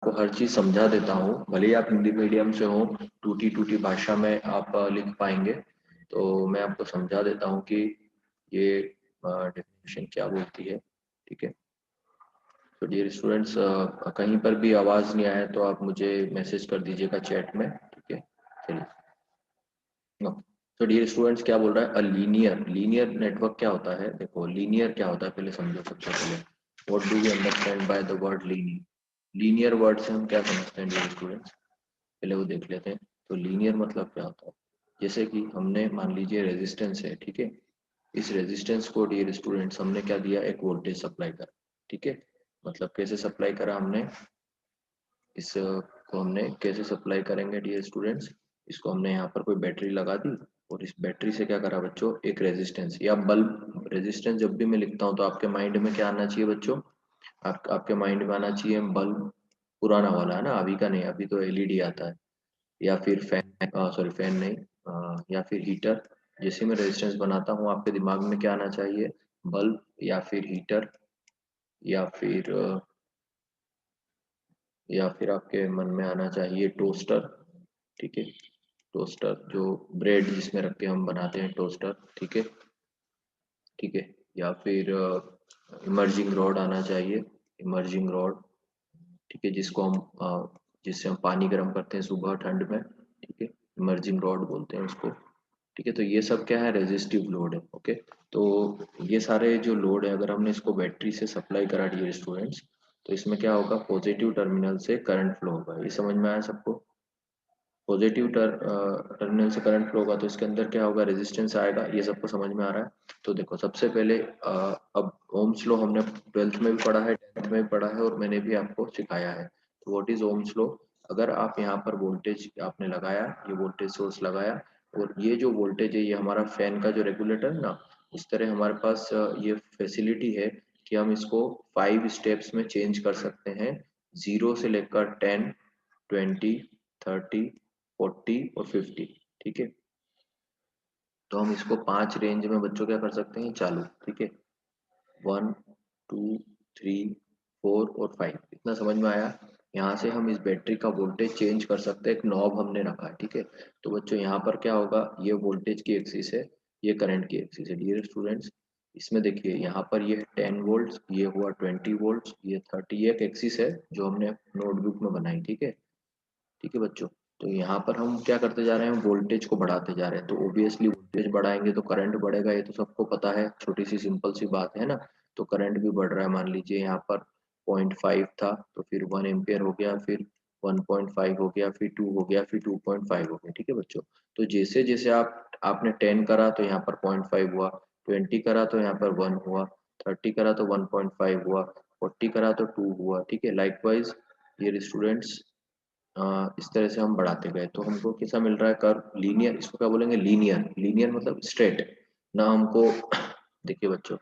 आपको हर चीज समझा देता हूँ, भले ही आप हिंदी मीडियम से हो, टूटी टूटी भाषा में आप लिख पाएंगे, तो मैं आपको समझा देता हूँ कि ये डेफिनेशन क्या बोलती है। ठीक है, तो डियर स्टूडेंट्स, कहीं पर भी आवाज नहीं आए तो आप मुझे मैसेज कर दीजिएगा चैट में। ठीक है, चलिए। तो डियर स्टूडेंट्स, क्या बोल रहा है, लीनियर लीनियर नेटवर्क क्या होता है। देखो लीनियर क्या होता है पहले समझो। सबसे पहले what do we understand by the word linear. Linear word से हम क्या समझते हैं डियर स्टूडेंट्स, पहले वो देख लेते हैं। तो लीनियर मतलब क्या होता है, जैसे कि हमने मान लीजिए रेजिस्टेंस है। ठीक है, इस रेजिस्टेंस को डियर स्टूडेंट्स हमने क्या दिया, एक वोल्टेज सप्लाई करा। ठीक है, मतलब कैसे सप्लाई करा हमने, इस को हमने कैसे सप्लाई करेंगे डियर स्टूडेंट्स, इसको हमने यहाँ पर कोई बैटरी लगा दी, और इस बैटरी से क्या करा बच्चों, एक रेजिस्टेंस या बल्ब। रेजिस्टेंस जब भी मैं लिखता हूँ तो आपके माइंड में क्या आना चाहिए बच्चों, आपके माइंड में आना चाहिए बल्ब, पुराना वाला है ना, अभी का नहीं, अभी तो एलईडी आता है, या फिर फैन, सॉरी फैन नहीं, या फिर हीटर। जैसे मैं रेजिस्टेंस बनाता हूँ आपके दिमाग में क्या आना चाहिए, बल्ब या फिर हीटर, या फिर आपके मन में आना चाहिए टोस्टर। ठीक है, टोस्टर जो ब्रेड जिसमें रख के हम बनाते हैं, टोस्टर। ठीक है, ठीक है, या फिर इमर्जिंग रॉड आना चाहिए, इमर्जिंग रॉड। ठीक है, जिससे हम पानी गर्म करते हैं सुबह ठंड में। ठीक है, इमर्जिंग रॉड बोलते हैं उसको। ठीक है, तो ये सब क्या है, रेजिस्टिव लोड है। ओके, तो ये सारे जो लोड है, अगर हमने इसको बैटरी से सप्लाई करा डियर स्टूडेंट्स, तो इसमें क्या होगा, पॉजिटिव टर्मिनल से करंट फ्लो होगा। ये समझ में आया सबको, पॉजिटिव टर्मिनल से करंट फ्लो होगा तो इसके अंदर क्या होगा, रेजिस्टेंस आएगा। ये सबको समझ में आ रहा है। तो देखो सबसे पहले अब ओम्स लॉ हमने 12th में भी पढ़ा है, 10th में भी पढ़ा है, और मैंने भी आपको सिखाया है। तो व्हाट इज ओम्स लॉ, अगर आप यहाँ पर वोल्टेज आपने लगाया, ये वोल्टेज सोर्स लगाया, और ये जो वोल्टेज है ये हमारा फैन का जो रेगुलेटर है ना, इस तरह हमारे पास ये फैसिलिटी है कि हम इसको 5 स्टेप्स में चेंज कर सकते हैं, 0 से लेकर 10, 20, 30, 40 और 50। ठीक है, तो हम इसको 5 रेंज में बच्चों क्या कर सकते हैं, चालू। ठीक है, 1, 2, 3, 4 और 5, इतना समझ में आया। यहाँ से हम इस बैटरी का वोल्टेज चेंज कर सकते हैं, एक नॉब हमने रखा है। ठीक है, तो बच्चों यहाँ पर क्या होगा, ये वोल्टेज की एक्सिस है, ये करंट की एक्सिस है डियर स्टूडेंट्स। इसमें देखिए यहाँ पर ये 10 वोल्ट, ये हुआ 20 वोल्ट, ये 30, ये एक एक्सिस है जो हमने नोटबुक में बनाई। ठीक है, ठीक है बच्चों, तो यहाँ पर हम क्या करते जा रहे हैं, वोल्टेज को बढ़ाते जा रहे हैं। तो ऑब्वियसली वोल्टेज बढ़ाएंगे तो करंट बढ़ेगा, ये तो सबको पता है, छोटी सी सिंपल सी बात है ना। तो करंट भी बढ़ रहा है, मान लीजिए यहाँ पर 0.5 था, तो फिर 1 एम्पियर हो गया, फिर 1.5 हो गया, फिर 2 हो गया, फिर 2.5 हो गया। ठीक है बच्चों, तो जैसे जैसे आपने 10 करा तो यहाँ पर 0.5 हुआ, 20 करा तो यहाँ पर 1 हुआ, 30 करा तो 1.5 हुआ, 40 करा तो 2 हुआ। ठीक है, लाइकवाइज ये स्टूडेंट्स, इस तरह से हम बढ़ाते गए तो हमको कैसा मिल रहा है कर्व, लीनियर। इसको क्या बोलेंगे, लीनियर। लीनियर मतलब स्ट्रेट, ना हमको देखिए बच्चों,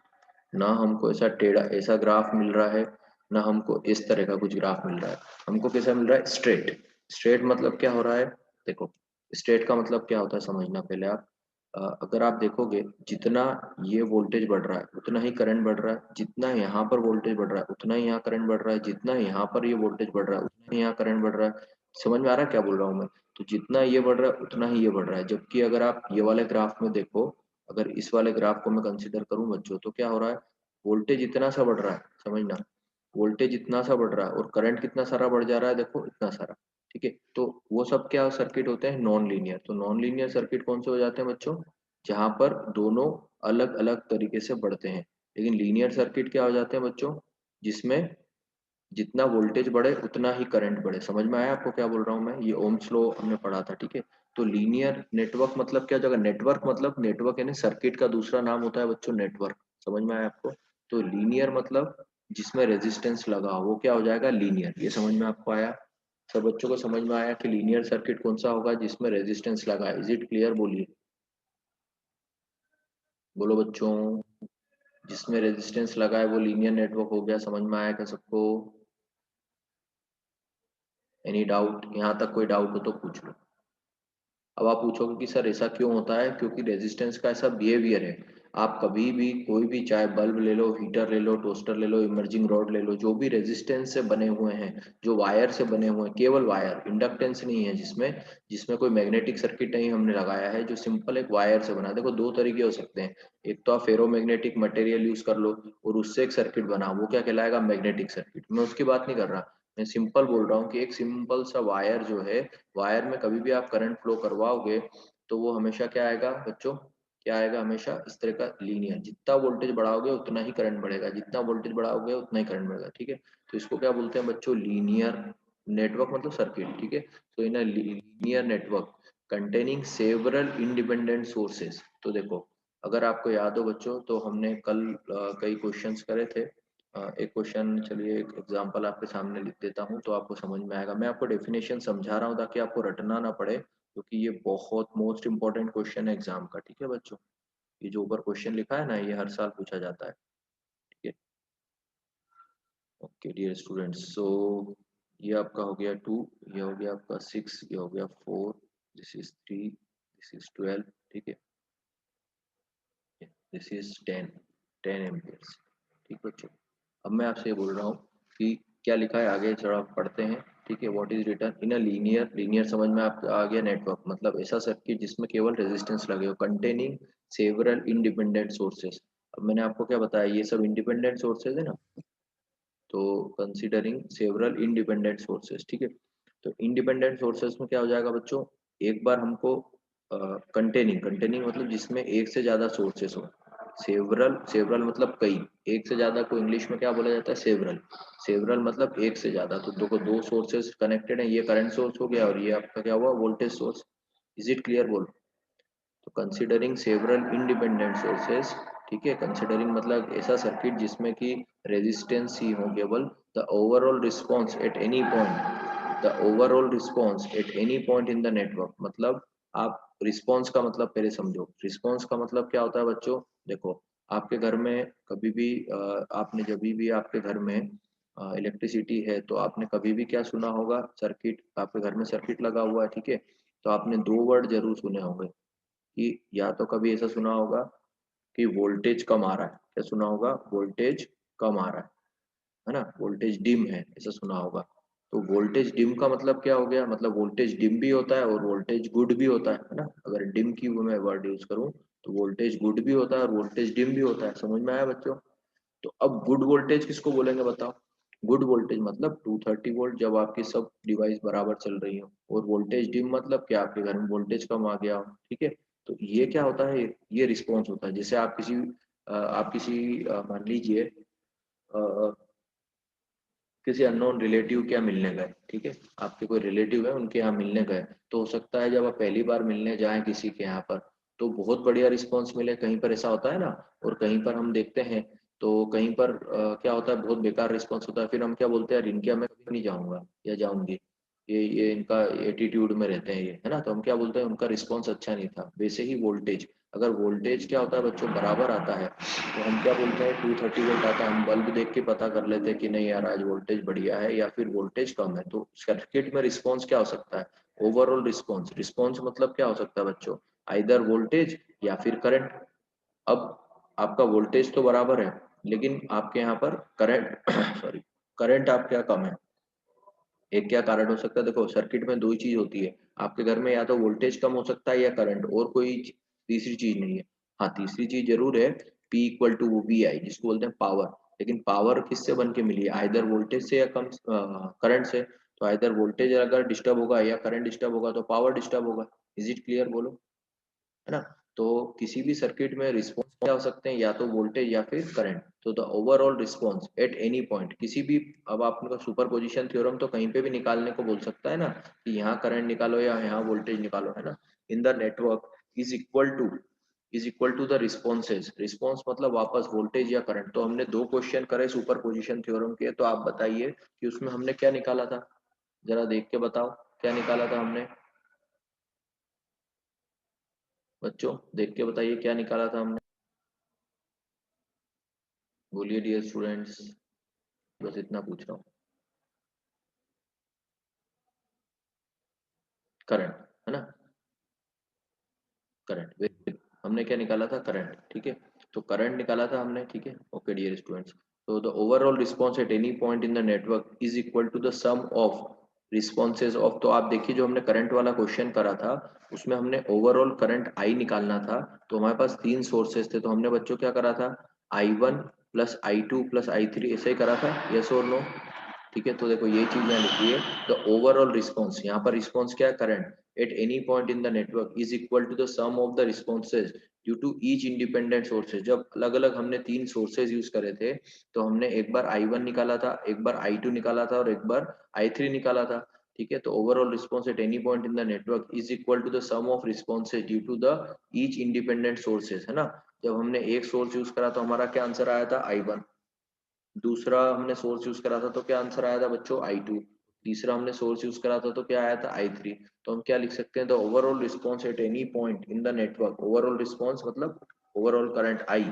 ना हमको ऐसा टेढ़ा ऐसा ग्राफ मिल रहा है, ना हमको इस तरह का कुछ ग्राफ मिल रहा है। हमको कैसा मिल रहा है, स्ट्रेट। स्ट्रेट मतलब क्या हो रहा है, देखो स्ट्रेट का मतलब क्या होता है समझना पहले आप। अगर आप देखोगे, जितना ये वोल्टेज बढ़ रहा है उतना ही करंट बढ़ रहा है, जितना यहाँ पर वोल्टेज बढ़ रहा है उतना ही यहाँ करंट बढ़ रहा है, जितना यहाँ पर ये वोल्टेज बढ़ रहा है उतना ही यहाँ करंट बढ़ रहा है। समझ में आ रहा है क्या बोल रहा हूँ मैं, तो जितना ये बढ़ रहा है उतना ही ये बढ़ रहा है। जबकि अगर आप ये वाले ग्राफ में देखो, अगर इस वाले ग्राफ को मैं कंसिडर करूं बच्चों, तो क्या हो रहा है, वोल्टेज इतना सा बढ़ रहा है, समझना, वोल्टेज इतना सा बढ़ रहा है और करंट कितना सारा बढ़ जा रहा है, देखो इतना सारा। ठीक है, तो वो सब क्या सर्किट होते हैं, नॉन लीनियर। तो नॉन लीनियर सर्किट कौन से हो जाते हैं बच्चों, जहां पर दोनों अलग अलग तरीके से बढ़ते हैं। लेकिन लीनियर सर्किट क्या हो जाते हैं बच्चों, जिसमें जितना वोल्टेज बढ़े उतना ही करंट बढ़े। समझ में आया आपको क्या बोल रहा हूँ मैं, ये ओम्स लॉ हमने पढ़ा था। ठीक है, तो लीनियर नेटवर्क मतलब क्या जगह, नेटवर्क मतलब नेटवर्क यानी सर्किट का दूसरा नाम होता है बच्चों नेटवर्क। समझ में आया आपको, तो लीनियर मतलब जिसमें रेजिस्टेंस लगा हो, वो क्या हो जाएगा, लीनियर। ये समझ में आपको आया, सब बच्चों को समझ में आया कि लीनियर सर्किट कौन सा होगा, जिसमें रेजिस्टेंस लगा है। इज इट क्लियर, बोलिए, बोलो बच्चों, जिसमें रेजिस्टेंस लगा है वो लीनियर नेटवर्क हो गया। समझ में आया क्या सबको, एनी डाउट, यहाँ तक कोई डाउट हो तो पूछ लो। अब आप पूछोगे कि सर ऐसा क्यों होता है, क्योंकि रेजिस्टेंस का ऐसा बिहेवियर है। आप कभी भी कोई भी, चाहे बल्ब ले लो, हीटर ले लो, टोस्टर ले लो, इमर्जिंग रॉड ले लो, जो भी रेजिस्टेंस से बने हुए हैं, जो वायर से बने हुए हैं, केवल वायर, इंडक्टेंस नहीं है जिसमें, जिसमें कोई मैग्नेटिक सर्किट नहीं हमने लगाया है, जो सिंपल एक वायर से बना। देखो दो तरीके हो सकते हैं, एक तो आप फेरोमैग्नेटिक मटेरियल यूज कर लो और उससे एक सर्किट बनाओ, वो क्या कहलाएगा, मैग्नेटिक सर्किट। मैं उसकी बात नहीं कर रहा, मैं सिंपल बोल रहा हूँ कि एक सिंपल सा वायर जो है, वायर में कभी भी आप करंट फ्लो करवाओगे तो वो हमेशा क्या आएगा बच्चों, क्या आएगा, हमेशा इस तरह का लीनियर। जितना वोल्टेज बढ़ाओगे उतना ही करंट बढ़ेगा, जितना वोल्टेज बढ़ाओगे उतना ही करंट बढ़ेगा, ठीक है। तो इसको क्या बोलते हैं बच्चों, लीनियर नेटवर्क मतलब सर्किट, ठीक है। तो in linear network containing several independent sources. तो देखो, अगर आपको याद हो बच्चों, तो हमने कल कई क्वेश्चंस करे थे। एक क्वेश्चन, चलिए एक एग्जांपल आपके सामने लिख देता हूँ तो आपको समझ में आएगा। मैं आपको डेफिनेशन समझा रहा हूँ ताकि आपको रटना ना पड़े, क्योंकि ये बहुत मोस्ट इंपॉर्टेंट क्वेश्चन है एग्जाम का, ठीक है बच्चों। ये जो ऊपर क्वेश्चन लिखा है ना, ये हर साल पूछा जाता है, ठीक है। ओके डियर स्टूडेंट्स, सो ये आपका हो गया 2, ये हो गया आपका 6, ये हो गया 4, दिस इज 3, दिस इज 12, ठीक है। दिस इज 10 एम्पियर्स, ठीक बच्चों। अब मैं आपसे ये बोल रहा हूँ कि क्या लिखा है आगे, जरा पढ़ते हैं, ठीक है। What is written in a linear, linear समझ में आप आ गया, नेटवर्क मतलब ऐसा सर्किट जिसमें केवल रेजिस्टेंस लगे हो, कंटेनिंग सेवरल इंडिपेंडेंट सोर्सेस। अब मैंने आपको क्या बताया, ये सब इंडिपेंडेंट सोर्सेज है ना, तो कंसीडरिंग सेवरल इंडिपेंडेंट सोर्सेज, ठीक है। तो इंडिपेंडेंट सोर्सेज में क्या हो जाएगा बच्चों, एक बार हमको कंटेनिंग, कंटेनिंग मतलब जिसमें एक से ज्यादा सोर्सेस हो। सेवरल, सेवरल मतलब कई, एक से ज्यादा को इंग्लिश में क्या बोला जाता है, सेवरल। सेवरल मतलब एक से ज्यादा, तो देखो दो सोर्सेस कनेक्टेड है, ये करंट सोर्स हो गया और ये आपका क्या हुआ, voltage source. Is it clear बोल। तो कंसिडरिंग सेवरल इंडिपेंडेंट सोर्सेस, ठीक है, कंसिडरिंग मतलब ऐसा सर्किट जिसमें कि रेजिस्टेंस ही हो केवल, the overall response at any point, the overall response at any point in the network. मतलब आप रिस्पॉन्स का मतलब पहले समझो, रिस्पॉन्स का मतलब क्या होता है बच्चों। देखो आपके घर में कभी भी आपने जब भी आपके घर में इलेक्ट्रिसिटी है, तो आपने कभी भी क्या सुना होगा, सर्किट, आपके घर में सर्किट लगा हुआ है, ठीक है। तो आपने दो वर्ड जरूर सुने होंगे, कि या तो कभी ऐसा सुना होगा कि वोल्टेज कम आ रहा है, क्या सुना होगा, वोल्टेज कम आ रहा है ना, वोल्टेज डिम है, ऐसा सुना होगा। तो वोल्टेज डिम का मतलब क्या हो गया, मतलब वोल्टेज डिम भी होता है और वोल्टेज गुड भी होता है ना। अगर डिम की मैं वर्ड यूज करूं तो वोल्टेज गुड भी होता है और वोल्टेज डिम भी होता है, समझ में आया बच्चों। तो अब गुड वोल्टेज किसको बोलेंगे बताओ। गुड वोल्टेज मतलब 230 वोल्ट, जब आपकी सब डिवाइस बराबर चल रही हो। और वोल्टेज डिम मतलब क्या, आपके घर में वोल्टेज कम आ गया हो, ठीक है। तो ये क्या होता है, ये रिस्पॉन्स होता है। जैसे आप किसी आप किसी मान लीजिए किसी अननोन रिलेटिव के यहाँ मिलने गए, ठीक है। आपके कोई रिलेटिव है, उनके यहाँ मिलने गए, तो हो सकता है जब आप पहली बार मिलने जाएं किसी के यहाँ पर, तो बहुत बढ़िया रिस्पॉन्स मिले, कहीं पर ऐसा होता है ना। और कहीं पर हम देखते हैं तो कहीं पर क्या होता है, बहुत बेकार रिस्पॉन्स होता है, फिर हम क्या बोलते हैं, यार इनके यहाँ मैं कभी नहीं जाऊंगा या जाऊंगी, ये इनका एटीट्यूड में रहते हैं ये, है ना। तो हम क्या बोलते हैं, उनका रिस्पॉन्स अच्छा नहीं था। वैसे ही वोल्टेज, अगर वोल्टेज क्या होता है बच्चों, बराबर आता है, तो हम क्या बोलते हैं, 230 वोल्ट आता है, हम बल्ब देख के पता कर लेते हैं कि नहीं यार आज वोल्टेज बढ़िया है या फिर वोल्टेज कम है। तो सर्किट में रिस्पॉन्स क्या हो सकता है, ओवरऑल रिस्पॉन्स। रिस्पॉन्स मतलब क्या हो सकता है बच्चों, आइदर वोल्टेज या फिर करंट। अब आपका वोल्टेज तो बराबर है, लेकिन आपके यहाँ पर करंट सॉरी, करंट आप क्या कम है। एक क्या कारण हो सकता है, देखो सर्किट में दो ही चीज होती है आपके घर में, या तो वोल्टेज कम हो सकता है या करंट, और कोई तीसरी चीज नहीं है। हाँ तीसरी चीज जरूर है, P इक्वल टू वी आई, जिसको बोलते हैं पावर। लेकिन पावर किससे बन के मिली है, आइदर वोल्टेज से या कम करंट से। तो आइदर वोल्टेज अगर डिस्टर्ब होगा या करंट डिस्टर्ब होगा तो पावर डिस्टर्ब होगा। इज इट क्लियर बोलो, है ना। तो किसी भी सर्किट में रिस्पॉन्स क्या हो सकते हैं, या तो वोल्टेज या फिर करंट। तो the overall response at any point, किसी भी, अब आपने सुपर पोजिशन थ्योरम तो कहीं पे भी निकालने को बोल सकता है ना, कि यहाँ करंट निकालो या यहाँ वोल्टेज निकालो, है ना। In the network is equal to the responses. Response मतलब वापस वोल्टेज या करंट। तो हमने दो क्वेश्चन करे सुपर पोजिशन थ्योरम के, तो आप बताइए कि उसमें हमने क्या निकाला था, जरा देख के बताओ क्या निकाला था हमने। बच्चों देख के बताइए क्या निकाला था हमने, बोलिए डियर स्टूडेंट्स, बस इतना पूछ रहा हूँ। करंट, है ना, करंट। हमने क्या निकाला था, करंट, ठीक है। तो करंट निकाला था हमने, ठीक है। ओके डियर स्टूडेंट्स, तो the overall response at any point in the network is equal to the sum of responses of, तो आप देखिए जो हमने करंट वाला क्वेश्चन करा था उसमें हमने ओवरऑल करंट आई निकालना था, तो हमारे पास 3 सोर्सेज थे, तो हमने बच्चों क्या करा था, I1 plus I2 plus I3 ऐसे ही करा था, यस और नो, ठीक है। तो देखो ये चीज यहाँ लिखी है, द ओवरऑल रिस्पॉन्स, यहाँ पर रिस्पॉन्स क्या है, current at any point in the network is equal to the sum of the responses due to each independent sources. जब अलग अलग हमने 3 सोर्सेज यूज करे थे, तो हमने एक बार I1 निकाला था, एक बार I2 निकाला था और एक बार I3 निकाला था, ठीक है। तो overall response at any point in the network is equal to the sum of responses due to the each independent sources, है ना। जब हमने एक सोर्स यूज करा तो हमारा क्या आंसर आया था, I1। दूसरा हमने सोर्स यूज करा था तो क्या आंसर आया था बच्चों, I2। तीसरा हमने सोर्स यूज करा था तो क्या आया था, I3। तो हम क्या लिख सकते हैं, the overall response at any point in the network, overall response मतलब ओवरऑल करंट I,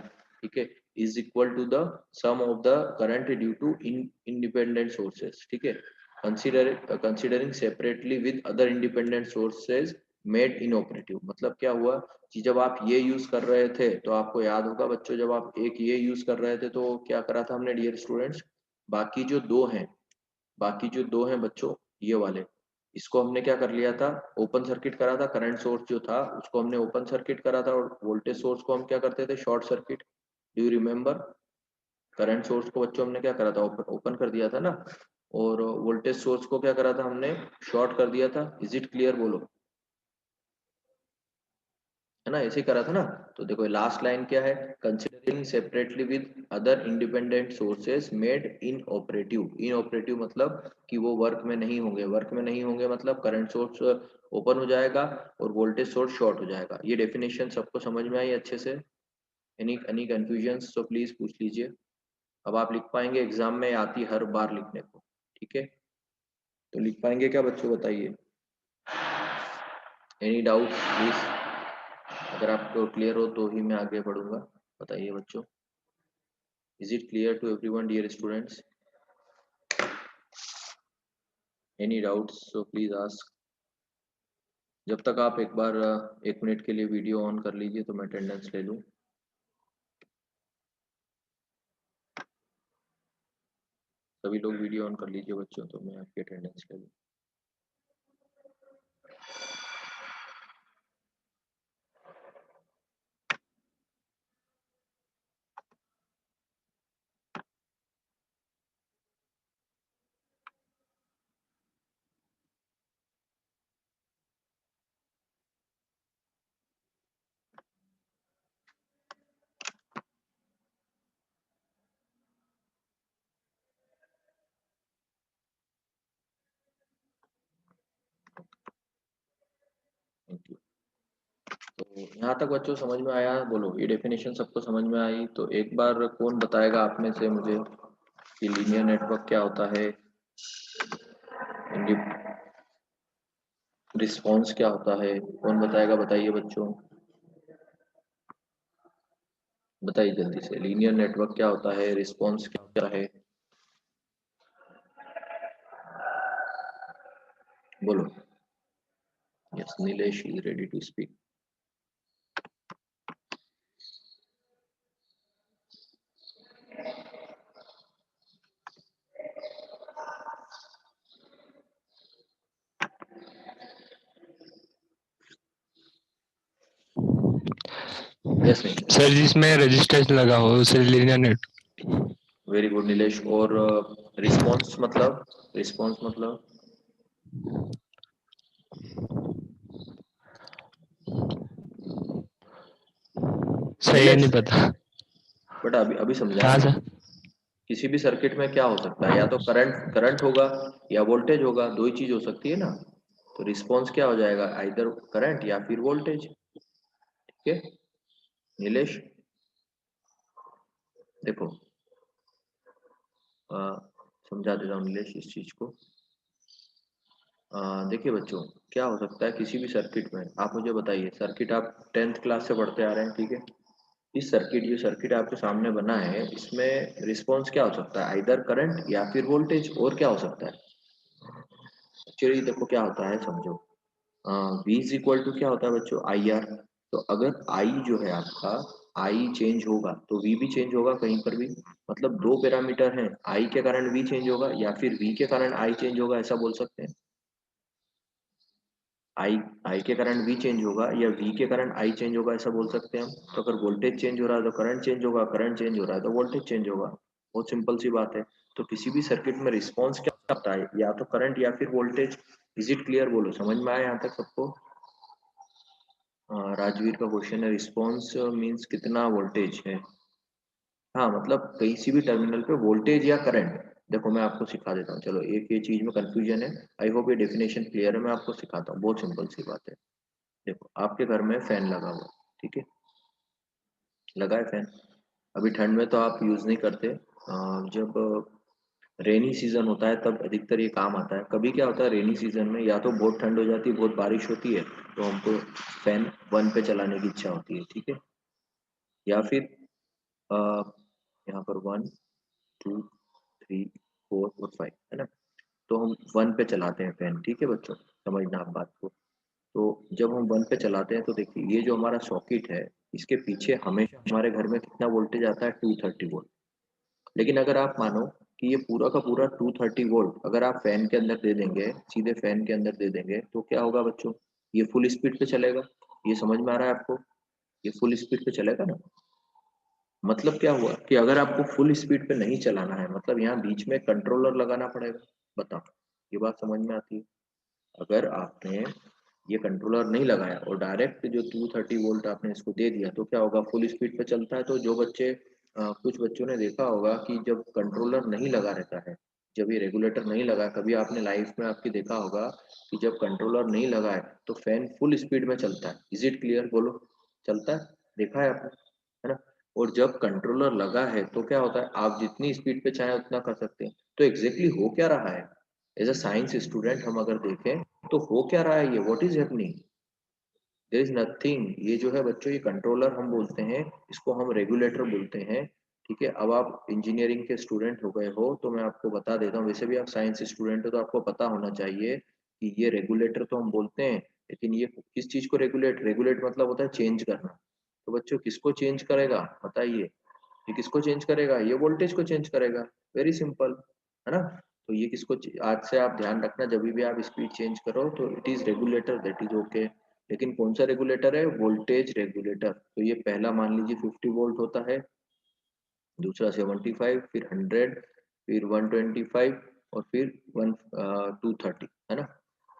ठीक है, is equal to the sum of the current due to independent sources, ठीक है, considering separately with other independent sources made inoperative. मतलब क्या हुआ कि जब आप ये यूज कर रहे थे तो आपको याद होगा बच्चों, जब आप एक ये यूज कर रहे थे तो क्या करा था हमने डियर स्टूडेंट्स, बाकी जो दो हैं, बाकी जो दो हैं बच्चों, ये वाले, इसको हमने क्या कर लिया था, ओपन सर्किट करा था। करंट सोर्स जो था उसको हमने ओपन सर्किट करा था और वोल्टेज सोर्स को हम क्या करते थे, short circuit. Do you remember, current source को बच्चों हमने क्या करा था, ओपन कर दिया था ना, और वोल्टेज सोर्स को क्या करा था हमने, शॉर्ट कर दिया था। इज इट क्लियर, बोलो, है ना, ऐसे ही करा था ना। तो देखो लास्ट लाइन क्या है, considering separately with other independent sources made in operative. In operative मतलब कि वो वर्क में नहीं होंगे, वर्क में नहीं होंगे मतलब करंट सोर्स ओपन हो जाएगा और वोल्टेज सोर्स शॉर्ट हो जाएगा। ये डेफिनेशन सबको समझ में आई अच्छे से, एनी कंफ्यूजन तो प्लीज पूछ लीजिए। अब आप लिख पाएंगे, एग्जाम में आती हर बार लिखने को, ठीक है। तो लिख पाएंगे क्या बच्चों, बताइए, एनी डाउट प्लीज, अगर आपको क्लियर हो तो ही मैं आगे बढ़ूंगा, बताइए बच्चों। Is it clear to everyone, dear students? Any doubts? So please ask. जब तक आप एक बार 1 मिनट के लिए वीडियो ऑन कर लीजिए तो मैं अटेंडेंस ले लूँ। सभी लोग वीडियो ऑन कर लीजिए बच्चों, तो मैं आपकी अटेंडेंस ले लूँ। Thank you. तो यहाँ तक बच्चों समझ में आया, बोलो, ये डेफिनेशन सबको समझ में आई। तो एक बार कौन बताएगा आप में से मुझे कि लीनियर नेटवर्क क्या होता है, रिस्पॉन्स क्या होता है, कौन बताएगा, बताइए बच्चों, बताइए जल्दी से, लीनियर नेटवर्क क्या होता है, रिस्पॉन्स क्या होता है, बोलो। Yes, Nilesh is ready to speak. Yes Nilesh. Sir जिसमें रेजिस्टेंस लगा हो उसे linear net. Very good Nilesh. और रिस्पॉन्स मतलब, रिस्पॉन्स मतलब सही है, नीलेश, नहीं पता। बट अभी अभी समझा हाँ ना। सर। किसी भी सर्किट में क्या हो सकता है, या तो करंट करंट होगा या वोल्टेज होगा, दो ही चीज हो सकती है ना। तो रिस्पॉन्स क्या हो जाएगा, आइदर करंट या फिर वोल्टेज, ठीक है नीलेश। देखो समझा देता हूँ नीलेश इस चीज को। देखिए बच्चों, क्या हो सकता है किसी भी सर्किट में, आप मुझे बताइए, सर्किट आप 10th क्लास से पढ़ते आ रहे हैं, ठीक है। इस सर्किट, ये सर्किट आपके सामने बना है, इसमें रिस्पॉन्स क्या हो सकता है, आइदर करंट या फिर वोल्टेज, और क्या हो सकता है। एक्चुअली देखो क्या होता है, समझो, V इज इक्वल टू क्या होता है बच्चों, आई आर। तो अगर I जो है आपका, आई चेंज होगा तो वी भी चेंज होगा कहीं पर भी, मतलब दो पैरामीटर हैं, आई के कारण वी चेंज होगा या फिर वी के कारण आई चेंज होगा, ऐसा बोल सकते हैं। आई आई के कारण वी चेंज होगा या वी के कारण आई चेंज होगा, ऐसा बोल सकते हैं हम। तो अगर वोल्टेज चेंज हो रहा है तो करंट चेंज होगा, करंट चेंज हो रहा है तो वोल्टेज चेंज होगा। बहुत सिंपल सी बात है। तो किसी भी सर्किट में रिस्पॉन्स क्या होता है, या तो करंट या फिर वोल्टेज। इज इट क्लियर, बोलो समझ में आया यहाँ तक सबको? राजवीर का क्वेश्चन है, रिस्पॉन्स मीन्स कितना वोल्टेज है। हाँ मतलब किसी भी टर्मिनल पे वोल्टेज या करंट। देखो मैं आपको सिखा देता हूँ, चलो एक ये चीज में कंफ्यूजन है, आई होप ये डेफिनेशन क्लियर है, मैं आपको सिखाता हूँ, बहुत सिंपल सी बात है। देखो आपके घर में फैन लगा हुआ है, ठीक है, लगा है फैन। अभी ठंड में तो आप यूज नहीं करते, जब रेनी सीजन होता है तब अधिकतर ये काम आता है। कभी क्या होता है रेनी सीजन में, या तो बहुत ठंड हो जाती है, बहुत बारिश होती है, तो हमको फैन वन पे चलाने की इच्छा होती है, ठीक है, या फिर अ, यहाँ पर 1 2 3 4 और 5 है ना, तो हम वन पे चलाते हैं फैन, ठीक है बच्चों, समझना आप बात को। तो जब हम वन पे चलाते हैं तो देखिए ये जो हमारा सॉकेट है, इसके पीछे हमेशा हमारे घर में कितना वोल्टेज आता है, 230 वोल्ट। लेकिन अगर आप मानो कि ये पूरा का पूरा 230 वोल्ट अगर आप फैन के अंदर दे देंगे, सीधे फैन के अंदर दे देंगे, तो क्या होगा बच्चों, ये फुल स्पीड पे चलेगा। ये समझ में आ रहा है आपको? ये फुल स्पीड पे चलेगा ना। मतलब क्या हुआ कि अगर आपको फुल स्पीड पे नहीं चलाना है, मतलब यहाँ बीच में कंट्रोलर लगाना पड़ेगा। बताओ, ये बात समझ में आती है? अगर आपने ये कंट्रोलर नहीं लगाया और डायरेक्ट जो 230 वोल्ट आपने इसको दे दिया, तो क्या होगा, फुल स्पीड पे चलता है। तो जो बच्चे कुछ बच्चों ने देखा होगा कि जब कंट्रोलर नहीं लगा रहता है, जब ये रेगुलेटर नहीं लगा, कभी आपने लाइफ में आपकी देखा होगा कि जब कंट्रोलर नहीं लगा है तो फैन फुल स्पीड में चलता है। इज इट क्लियर, बोलो, चलता है, देखा है आपने, है ना। और जब कंट्रोलर लगा है तो क्या होता है, आप जितनी स्पीड पे चाहे उतना कर सकते हैं। तो एग्जैक्टली हो क्या रहा है, एज अ साइंस स्टूडेंट हम अगर देखें तो हो क्या रहा है, ये what is happening, there is nothing. ये जो है बच्चों, ये कंट्रोलर हम बोलते हैं, इसको हम रेगुलेटर बोलते हैं, ठीक है। अब आप इंजीनियरिंग के स्टूडेंट हो गए हो तो मैं आपको बता देता हूँ, वैसे भी आप साइंस स्टूडेंट हो तो आपको पता होना चाहिए कि ये रेगुलेटर तो हम बोलते हैं, लेकिन ये किस चीज को रेगुलेट, रेगुलेट मतलब होता है चेंज करना। तो बच्चों किसको चेंज करेगा बताइए, ये किसको चेंज करेगा, ये वोल्टेज को चेंज करेगा। वेरी सिंपल, है ना। तो ये किसको, आज से आप ध्यान रखना, जब भी आप स्पीड चेंज करो तो it is regulator, that is okay. लेकिन कौन सा रेगुलेटर है, वोल्टेज रेगुलेटर। तो ये पहला मान लीजिए 50 वोल्ट होता है, दूसरा 75, फिर 100, फिर 125 और फिर 230, है ना।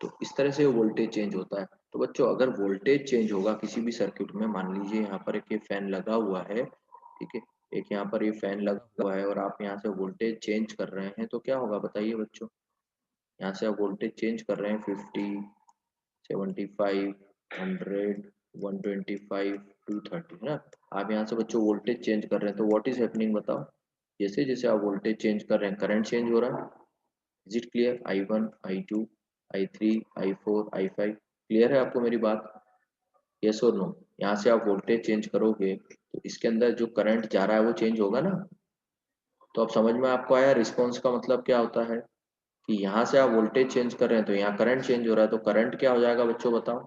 तो इस तरह से वोल्टेज चेंज होता है। तो बच्चों अगर वोल्टेज चेंज होगा किसी भी सर्किट में, मान लीजिए यहाँ पर एक ये फैन लगा हुआ है, ठीक है, एक यहाँ पर ये फैन लगा हुआ है और आप यहाँ से वोल्टेज चेंज कर रहे हैं, तो क्या होगा बताइए बच्चों। यहाँ से आप वोल्टेज चेंज कर रहे हैं, 50, 75, 100, 125, 230, है ना। आप यहाँ से बच्चों वोल्टेज चेंज कर रहे हैं, तो व्हाट इज हैपनिंग बताओ। जैसे जैसे आप वोल्टेज चेंज कर रहे हैं करंट चेंज हो रहा है। Is it clear, I1, I2, I3, I4, I5, clear है आपको मेरी बात, यस और नो। यहाँ से आप वोल्टेज चेंज करोगे तो इसके अंदर जो करंट जा रहा है वो चेंज होगा ना। तो अब समझ में आपको आया रिस्पॉन्स का मतलब क्या होता है, कि यहाँ से आप वोल्टेज चेंज कर रहे हैं तो यहाँ करंट चेंज हो रहा है, तो करंट क्या हो जाएगा बच्चों बताओ,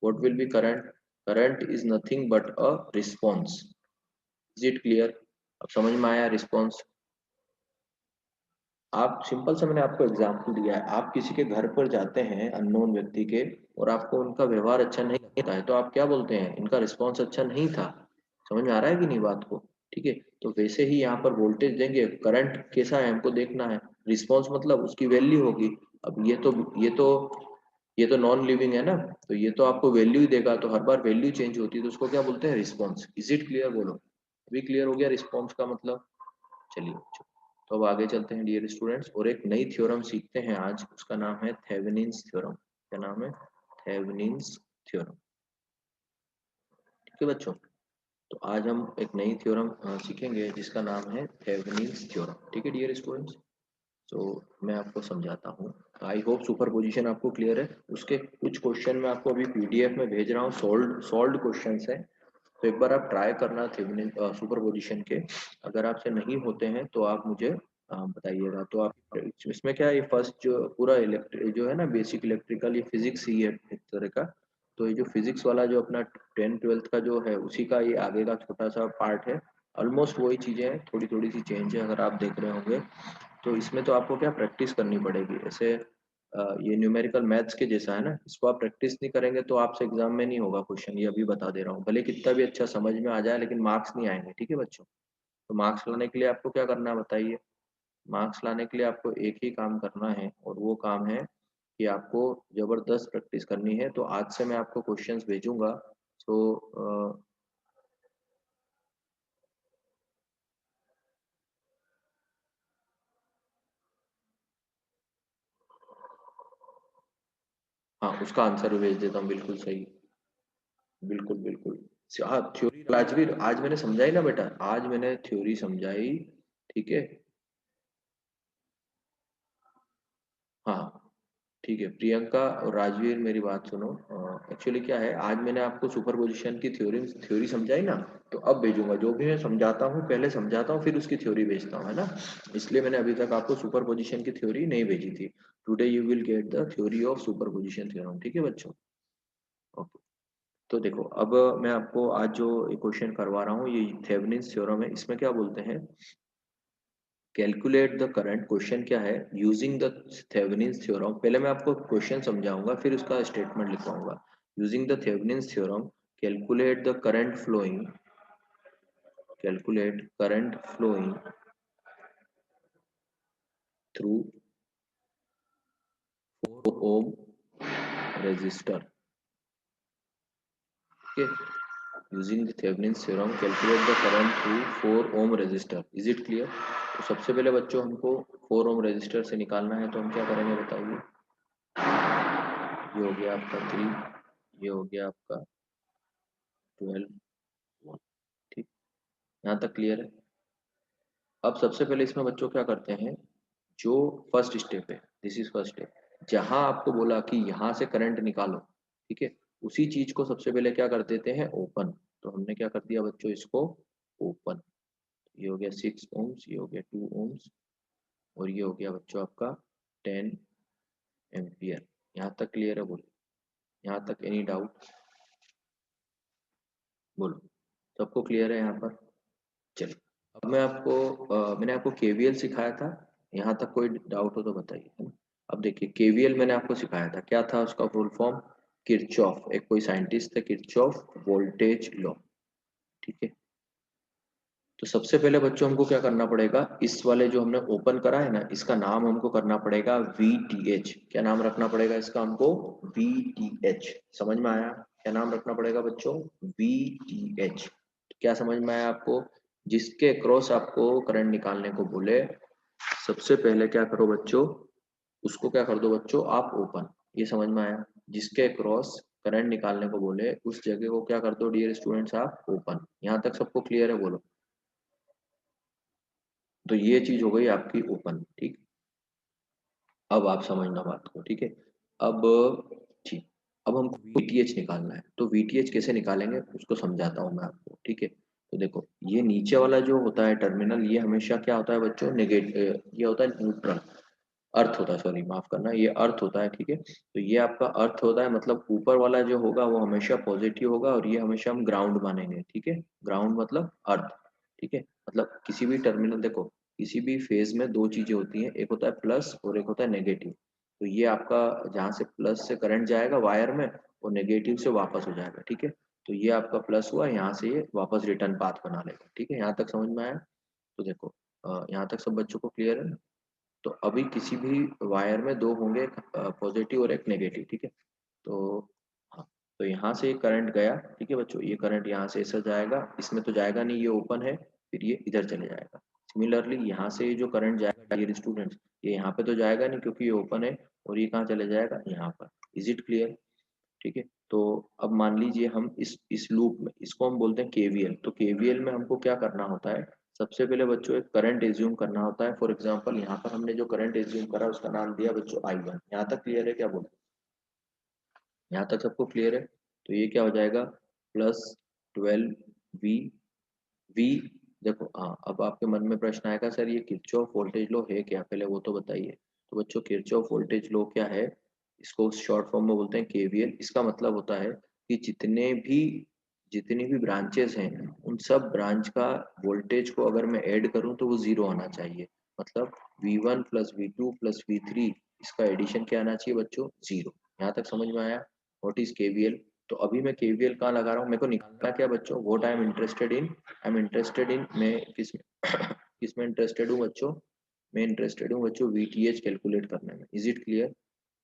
what will be current, current is nothing but a response. Is it clear, अब समझ में आया रिस्पॉन्स। आप सिंपल से, मैंने आपको एग्जांपल दिया है, आप किसी के घर पर जाते हैं अननोन व्यक्ति के और आपको उनका व्यवहार अच्छा नहीं लगता है, तो आप क्या बोलते हैं, इनका रिस्पॉन्स अच्छा नहीं था। समझ में आ रहा है कि नहीं बात को, ठीक है। तो वैसे ही यहाँ पर वोल्टेज देंगे, करंट कैसा है हमको देखना है, रिस्पॉन्स मतलब उसकी वैल्यू होगी। अब ये तो नॉन लिविंग है ना, तो ये तो आपको वैल्यू ही देगा, तो हर बार वैल्यू चेंज होती है तो उसको क्या बोलते हैं, रिस्पॉन्स। इज इट क्लियर, बोलो, अभी क्लियर हो गया रिस्पॉन्स का मतलब। चलिए, तो अब आगे चलते हैं डियर स्टूडेंट्स, और एक नई थ्योरम सीखते हैं आज, उसका नाम है थेवेनिन्स थ्योरम। क्या नाम है, थेवेनिन्स थ्योरम, ठीक है बच्चों। तो आज हम एक नई थ्योरम सीखेंगे जिसका नाम है थेवेनिन्स थ्योरम, ठीक है डियर स्टूडेंट्स। तो मैं आपको समझाता हूँ। आई होप सुपरपोजिशन आपको क्लियर है, उसके कुछ क्वेश्चन मैं आपको अभी पीडीएफ में भेज रहा हूँ, सॉल्व्ड क्वेश्चंस है। तो एक बार आप ट्राई करना थेवेनिन सुपरपोजिशन के, अगर आपसे नहीं होते हैं तो आप मुझे बताइएगा। तो आप इसमें क्या है, ये फर्स्ट जो पूरा इलेक्ट्रिक जो है ना, बेसिक इलेक्ट्रिकल, ये फिजिक्स ही है एक तरह का। तो ये जो फिजिक्स वाला जो अपना 10th-12th का जो है उसी का ये आगे का छोटा सा पार्ट है। ऑलमोस्ट वही चीजें हैं, थोड़ी थोड़ी सी चेंज है अगर आप देख रहे होंगे। तो इसमें तो आपको क्या प्रैक्टिस करनी पड़ेगी। ऐसे ये न्यूमेरिकल मैथ्स के जैसा है ना, इसको आप प्रैक्टिस नहीं करेंगे तो आपसे एग्जाम में नहीं होगा क्वेश्चन, ये अभी बता दे रहा हूँ। भले कितना भी अच्छा समझ में आ जाए लेकिन मार्क्स नहीं आएंगे, ठीक है बच्चों। तो मार्क्स लाने के लिए आपको क्या करना है बताइए। मार्क्स लाने के लिए आपको एक ही काम करना है और वो काम है कि आपको जबरदस्त प्रैक्टिस करनी है। तो आज से मैं आपको क्वेश्चंस भेजूंगा। तो हाँ, उसका आंसर भी भेज देता हूँ, बिल्कुल सही। बिल्कुल बिल्कुल। हाँ, थ्योरी राजवीर आज मैंने समझाई ना बेटा, आज मैंने थ्योरी समझाई, ठीक है। हाँ ठीक है, प्रियंका और राजवीर मेरी बात सुनो। एक्चुअली क्या है, आज मैंने आपको सुपरपोजिशन की थ्योरी थ्योरी समझाई ना, तो अब भेजूंगा। जो भी मैं समझाता हूँ पहले समझाता हूँ फिर उसकी थ्योरी भेजता हूँ, है ना। इसलिए मैंने अभी तक आपको सुपरपोजिशन की थ्योरी नहीं भेजी थी। Today you will get the theory of superposition theorem, ठीक है बच्चों। ओके। तो देखो अब मैं आपको आज जो क्वेश्चन करवा रहा हूँ ये थेवेनिन्स थ्योरम है। इसमें क्या बोलते हैं, कैलकुलेट द करंट। क्वेश्चन क्या है, यूजिंग द थेवेनिन्स थ्योरम। पहले मैं आपको क्वेश्चन समझाऊंगा फिर उसका स्टेटमेंट लिखवाऊंगा। Using the Thevenin's theorem calculate the current flowing, calculate current flowing through 4 ohm resistor, okay, using the Thevenin's theorem calculate the current through 4 ohm resistor. Is it clear? तो सबसे पहले बच्चों हमको 4 ohm resistor से निकालना है, तो हम क्या करेंगे बताइए। ये हो गया आपका 3, ये हो गया आपका 12 ठीक। यहाँ तक क्लियर है। अब सबसे पहले इसमें बच्चों क्या करते हैं, जो फर्स्ट स्टेप है, दिस इज फर्स्ट स्टेप। जहां आपको बोला कि यहाँ से करंट निकालो, ठीक है, उसी चीज को सबसे पहले क्या कर देते हैं, ओपन। तो हमने क्या कर दिया बच्चों, इसको ओपन। ये हो गया 6 ohms, ये हो गया 2 ohms, और ये हो गया बच्चों आपका 10 एम्पियर। यहाँ तक क्लियर है, बोलो। यहाँ तक एनी डाउट, बोलो। सबको क्लियर है यहाँ पर। चलिए अब मैं आपको मैंने आपको केवीएल सिखाया था, यहाँ तक कोई डाउट हो तो बताइए, है ना। अब देखिए केवीएल मैंने आपको सिखाया था, क्या था उसका फुल फॉर्म, किरचॉफ। एक कोई साइंटिस्ट थे, किरचॉफ वोल्टेज लॉ, ठीक है। तो सबसे पहले बच्चों हमको क्या करना पड़ेगा, इस वाले जो हमने ओपन करा है ना, इसका नाम हमको करना पड़ेगा VTH। क्या नाम रखना पड़ेगा इसका हमको, VTH। समझ में आया, क्या नाम रखना पड़ेगा बच्चों, VTH। क्या समझ में आया आपको, जिसके क्रॉस आपको करंट निकालने को बोले, सबसे पहले क्या करो बच्चों, उसको क्या कर दो बच्चों आप ओपन। ये समझ में आया, जिसके क्रॉस करंट निकालने को बोले उस जगह को क्या कर दो डियर स्टूडेंट्स आप ओपन। यहाँ तक सबको क्लियर है, बोलो। तो ये चीज हो गई आपकी ओपन, ठीक। अब आप समझना बात को, ठीक है। अब ठीक, अब हमको VTH निकालना है, तो VTH कैसे निकालेंगे उसको समझाता हूँ मैं आपको, ठीक है। तो देखो ये नीचे वाला जो होता है टर्मिनल, ये हमेशा क्या होता है बच्चों, नेगेटिव, ये होता है न्यूट्रल, अर्थ होता है, सॉरी माफ करना, ये अर्थ होता है, ठीक है। तो ये आपका अर्थ होता है, मतलब ऊपर वाला जो होगा वो हमेशा पॉजिटिव होगा, और ये हमेशा हम ग्राउंड मानेंगे, ठीक है। ग्राउंड मतलब अर्थ, ठीक है। मतलब किसी भी टर्मिनल, देखो किसी भी फेज में दो चीजें होती हैं, एक होता है प्लस और एक होता है नेगेटिव। तो ये आपका जहाँ से प्लस से करंट जाएगा वायर में, वो नेगेटिव से वापस हो जाएगा, ठीक है। तो ये आपका प्लस हुआ, यहाँ से ये वापस रिटर्न पाथ बना लेगा, ठीक है। यहाँ तक समझ में आया। तो देखो यहाँ तक सब बच्चों को क्लियर है। तो अभी किसी भी वायर में दो होंगे, एक पॉजिटिव और एक नेगेटिव, ठीक है। तो हाँ, तो यहाँ से करंट गया, ठीक है बच्चों, ये करंट यहाँ से ऐसा जाएगा, इसमें तो जाएगा नहीं, ये ओपन है, फिर ये इधर चले जाएगा। सिमिलरली यहाँ से जो करंट जाएगा ये स्टूडेंट्स, ये यहाँ पे तो जाएगा नहीं क्योंकि ये ओपन है, और ये कहाँ चले जाएगा, यहाँ पर। इज इट क्लियर, ठीक है। तो अब मान लीजिए हम इस लूप में, इसको हम बोलते हैं केवीएल। तो केवीएल में हमको क्या करना होता है, सबसे पहले बच्चों एक करंट एज्यूम करना होता है। फॉर एग्जांपल यहाँ पर हमने जो करंट एज्यूम करा उसका नाम दिया बच्चों I1। यहाँ तक क्लियर है, क्या बोलते हैं, यहाँ तक सबको क्लियर है। तो ये क्या हो जाएगा, +12 V। V, देखो हाँ, अब आपके मन में प्रश्न आएगा सर ये किरचॉफ वोल्टेज लॉ है क्या, पहले वो तो बताइए। तो बच्चों किरचॉफ वोल्टेज लॉ क्या है, इसको शॉर्ट फॉर्म में बोलते हैं केवीएल। इसका मतलब होता है कि जितनी भी ब्रांचेस हैं उन सब ब्रांच का वोल्टेज को अगर मैं ऐड करूं तो वो जीरो आना चाहिए। मतलब V1 plus V2 plus V3 इसका एडिशन क्या आना चाहिए बच्चों, जीरो। यहाँ तक समझ में आया व्हाट इज केवीएल। तो अभी मैं केवीएल कहाँ लगा रहा हूँ, मेरे को निकालना क्या बच्चों, what I am interested in, I am interested in, मैं किस किस में इंटरेस्टेड हूँ बच्चों, मैं इंटरेस्टेड हूँ बच्चों VTH कैलकुलेट करने में। इज इट क्लियर,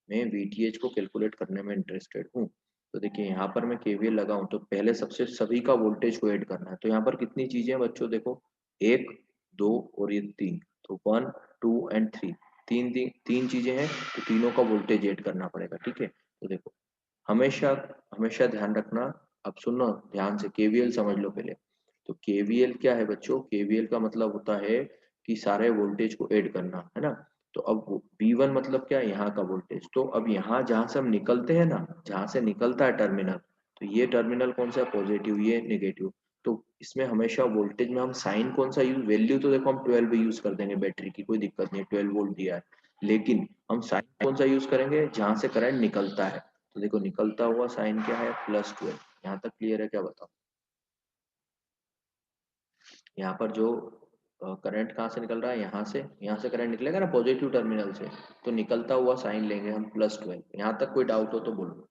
मैं VTH को कैलकुलेट करने में इंटरेस्टेड हूँ। तो देखिए यहाँ पर मैं केवीएल लगाऊं तो पहले सबसे सभी का वोल्टेज को ऐड करना है। तो यहाँ पर कितनी चीजें हैं बच्चों, देखो एक, दो और ये तीन, तो 1 2 एंड 3, तीन चीजें हैं, तो तीनों का वोल्टेज ऐड करना पड़ेगा। ठीक है, तो देखो हमेशा हमेशा ध्यान रखना। अब सुनो ध्यान से, केवीएल समझ लो पहले। तो केवीएल क्या है बच्चों, केवीएल का मतलब होता है कि सारे वोल्टेज को ऐड करना, है ना। तो अब V1 मतलब क्या है, यहाँ का वोल्टेज। तो अब यहाँ जहां से हम निकलते हैं ना, जहां से निकलता है टर्मिनल, तो ये टर्मिनल कौन सा, पॉजिटिव, ये नेगेटिव। तो इसमें हमेशा वोल्टेज में हम साइन कौन सा यूज, वैल्यू तो देखो हम 12 भी यूज कर देंगे बैटरी की, कोई दिक्कत नहीं है, 12 वोल्ट दिया है। लेकिन हम साइन कौन सा यूज करेंगे, जहां से करंट निकलता है। तो देखो निकलता हुआ साइन क्या है, +12। यहाँ तक क्लियर है क्या, बताओ। यहाँ पर जो करंट कहाँ से निकल रहा है, यहाँ से करंट निकलेगा ना पॉजिटिव टर्मिनल से, तो निकलता हुआ साइन लेंगे हम +12। यहाँ तक कोई डाउट हो तो बोलो।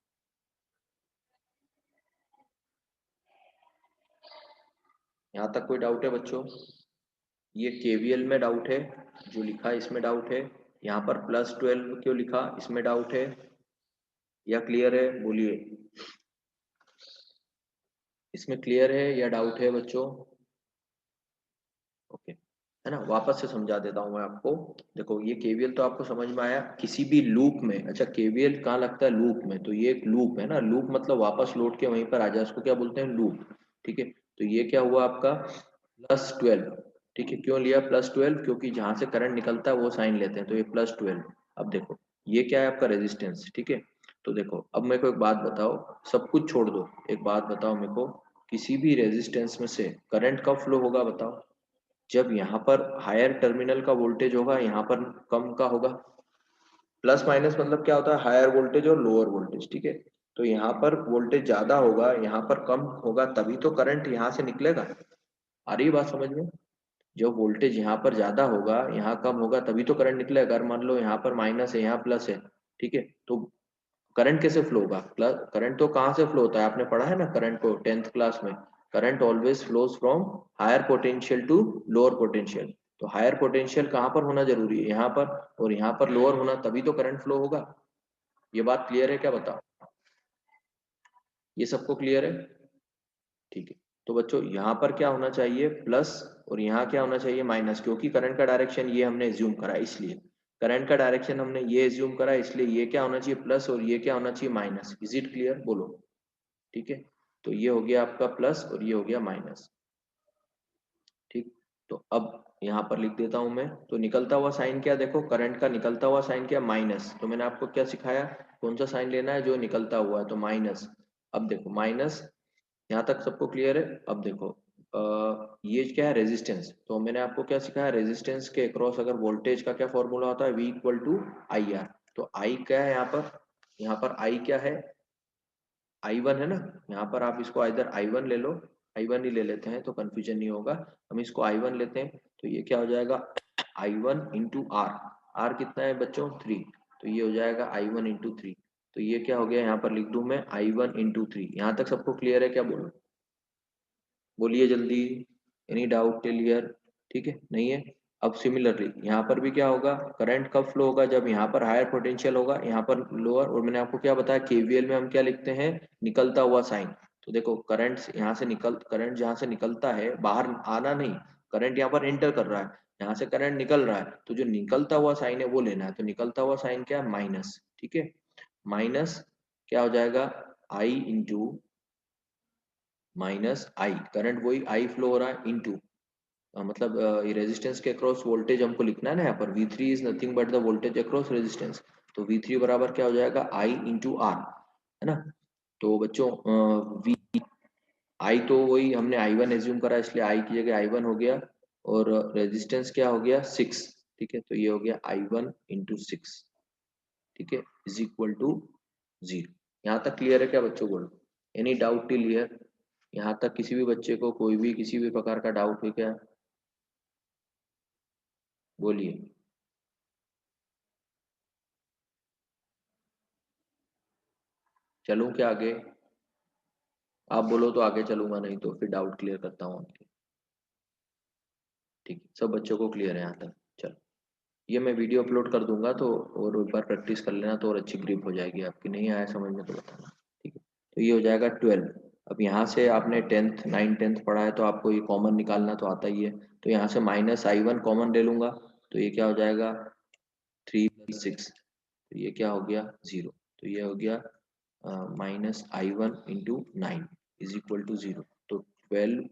यहाँ तक कोई डाउट है बच्चों, ये केवीएल में डाउट है, जो लिखा है इसमें डाउट है, यहाँ पर +12 क्यों लिखा इसमें डाउट है, या क्लियर है, बोलिए। इसमें क्लियर है या डाउट है बच्चों, ओके, है ना। वापस से समझा देता हूं मैं आपको। देखो ये केवीएल तो आपको समझ में आया, किसी भी लूप में, अच्छा केवीएल कहाँ लगता है, लूप में। तो ये एक लूप है ना, लूप मतलब वापस लौट के वहीं पर आ जाए, उसको क्या बोलते हैं, लूप। ठीक है, तो ये क्या हुआ आपका +12। ठीक है, क्यों लिया +12, क्योंकि जहां से करंट निकलता है वो साइन लेते हैं, तो ये +12। अब देखो ये क्या है आपका रेजिस्टेंस। ठीक है, तो देखो अब मेरे को एक बात बताओ, सब कुछ छोड़ दो, एक बात बताओ मेरे को, किसी भी रेजिस्टेंस में से करंट कब फ्लो होगा बताओ, जब यहाँ पर हायर टर्मिनल का वोल्टेज होगा, यहाँ पर कम का होगा। प्लस माइनस मतलब क्या होता है, हायर वोल्टेज और लोअर वोल्टेज। ठीक है, तो यहाँ पर वोल्टेज ज्यादा होगा, यहाँ पर कम होगा, तभी तो करंट यहाँ से निकलेगा। आ रही है बात समझ में, जो वोल्टेज यहाँ पर ज्यादा होगा, यहाँ कम होगा, तभी तो करंट निकलेगा। अगर मान लो यहाँ पर माइनस है, यहाँ प्लस है, ठीक है, तो करंट कैसे फ्लो होगा, प्लस करंट तो कहाँ से फ्लो होता है, आपने पढ़ा है ना करंट को 10th क्लास में। Current always flows from higher potential to lower potential. तो हायर पोटेंशियल कहाँ पर होना जरूरी है, यहाँ पर, और यहाँ पर लोअर होना, तभी तो करंट फ्लो होगा। ये बात क्लियर है क्या, बताओ। ये सबको क्लियर है, ठीक है। तो बच्चों यहाँ पर क्या होना चाहिए, प्लस, और यहाँ क्या होना चाहिए, माइनस, क्योंकि करंट का डायरेक्शन ये हमने एज्यूम करा, इसलिए करंट का डायरेक्शन हमने ये एज्यूम करा, इसलिए ये क्या होना चाहिए, प्लस, और ये क्या होना चाहिए, माइनस। इज इट क्लियर, बोलो। ठीक है, तो ये हो गया आपका प्लस और ये हो गया माइनस। ठीक, तो अब यहाँ पर लिख देता हूं मैं, तो निकलता हुआ साइन क्या, देखो करंट का निकलता हुआ साइन क्या, माइनस। तो मैंने आपको क्या सिखाया, कौन सा साइन लेना है, जो निकलता हुआ है, तो माइनस। अब देखो माइनस, यहाँ तक सबको क्लियर है। अब देखो ये क्या है, रेजिस्टेंस। तो मैंने आपको क्या सिखाया, रेजिस्टेंस के अक्रॉस अगर वोल्टेज का क्या फॉर्मूला होता है, V = तो I क्या है यहाँ पर I क्या है, I1 है ना। यहाँ पर आप इसको इधर I1 ले लो, I1 ही ले लेते हैं तो कंफ्यूजन नहीं होगा। हम इसको I1 लेते हैं, तो ये क्या हो जाएगा, I1 इंटू आर। आर कितना है बच्चों, 3। तो ये हो जाएगा I1 इंटू 3। तो ये क्या हो गया, यहाँ पर लिख दूं मैं I1 इंटू 3। यहाँ तक सबको क्लियर है क्या, बोलो, बोलिए जल्दी। एनी डाउट टिल हियर, ठीक है, नहीं है। अब सिमिलरली यहाँ पर भी क्या होगा, करंट कब फ्लो होगा, जब यहाँ पर हायर पोटेंशियल होगा, यहाँ पर लोअर। और मैंने आपको क्या बताया, केवीएल में हम क्या लिखते हैं, निकलता हुआ साइन। तो देखो करंट यहाँ से निकल, करंट जहाँ से निकलता है, बाहर आना नहीं, करंट यहाँ पर एंटर कर रहा है, यहाँ से करंट निकल रहा है, तो जो निकलता हुआ साइन है वो लेना है। तो निकलता हुआ साइन क्या है, माइनस। ठीक है, माइनस क्या हो जाएगा, आई इंटू माइनस आई, करंट वही आई फ्लो हो रहा है, इंटू मतलब रेजिस्टेंस के अक्रॉस वोल्टेज हमको लिखना है ना, यहाँ पर V3 is nothing but the voltage across resistance. तो V3 बराबर क्या हो जाएगा, I इंटू आर, है ना। तो बच्चों वी आई तो वही हमने I1 एज्यूम करा, इसलिए I की जगह I1 हो गया, और रेजिस्टेंस क्या हो गया, 6। ठीक है, तो ये हो गया I1 इंटू 6। ठीक है, इज इक्वल टू 0। यहाँ तक क्लियर है क्या बच्चों? बोलो, एनी डाउट टिल हियर? यहाँ तक किसी भी बच्चे को कोई भी किसी भी प्रकार का डाउट है क्या? बोलिए। चलूं क्या आगे? आप बोलो तो आगे चलूंगा, नहीं तो फिर डाउट क्लियर करता हूँ आपके। ठीक है, सब बच्चों को क्लियर है यहाँ तक? चलो, ये मैं वीडियो अपलोड कर दूंगा, तो और एक बार प्रैक्टिस कर लेना तो और अच्छी ग्रिप हो जाएगी आपकी। नहीं आया समझ में तो बताना। ठीक है, तो ये हो जाएगा 12। अब यहाँ से आपने 10th 9 10th पढ़ा है तो आपको ये कॉमन निकालना तो आता ही है। तो यहाँ से -i1 कॉमन ले लूंगा, तो ये क्या हो जाएगा 3 + 6, तो ये क्या हो गया 0। तो ये हो गया -i1 × 9 इज इक्वल टू 0। तो 12